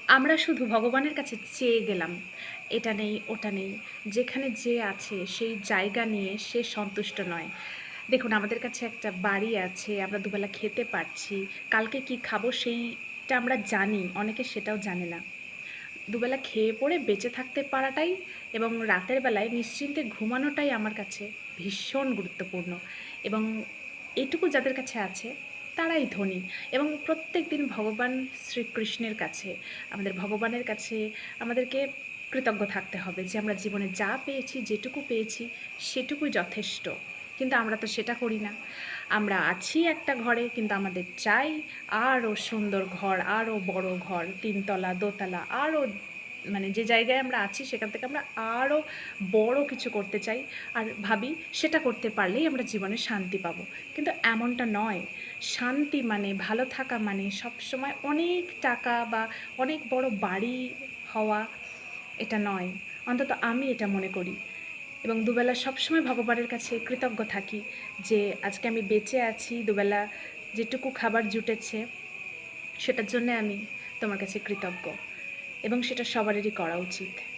আমরা শুধু ভগবানের কাছে চেয়ে গেলাম, এটা নেই, ওটা নেই। যেখানে যে আছে সেই জায়গা নিয়ে সে সন্তুষ্ট নয়। দেখুন আমাদের কাছে একটা বাড়ি আছে, আমরা দুবেলা খেতে পারছি। কালকে কি খাবো সেইটা আমরা জানি, অনেকে সেটাও জানে না। দুবেলা খেয়ে পরে বেঁচে থাকতে পারাটাই এবং রাতের বেলায় নিশ্চিন্তে ঘুমানোটাই আমার কাছে ভীষণ গুরুত্বপূর্ণ। এবং এটুকু যাদের কাছে আছে তারাই ধনী। এবং প্রত্যেক দিন ভগবান শ্রীকৃষ্ণের কাছে, আমাদের ভগবানের কাছে আমাদেরকে কৃতজ্ঞ থাকতে হবে যে আমরা জীবনে যা পেয়েছি, যেটুকু পেয়েছি সেটুকুই যথেষ্ট। কিন্তু আমরা তো সেটা করি না। আমরা আছি একটা ঘরে, কিন্তু আমাদের চাই আরও সুন্দর ঘর, আরও বড় ঘর, ৩ তলা, দোতলা, আরও মানে যে জায়গায় আমরা আছি সেখান থেকে আমরা আরও বড় কিছু করতে চাই। আর ভাবি সেটা করতে পারলেই আমরা জীবনে শান্তি পাবো। কিন্তু এমনটা নয়। শান্তি মানে, ভালো থাকা মানে সবসময় অনেক টাকা বা অনেক বড় বাড়ি হওয়া, এটা নয়। অন্তত আমি এটা মনে করি। এবং দুবেলা সবসময় ভগবানের কাছে কৃতজ্ঞ থাকি যে আজকে আমি বেঁচে আছি, দুবেলা যেটুকু খাবার জুটেছে সেটার জন্যে আমি তোমার কাছে কৃতজ্ঞ। এবং সেটা সবারই করা উচিত।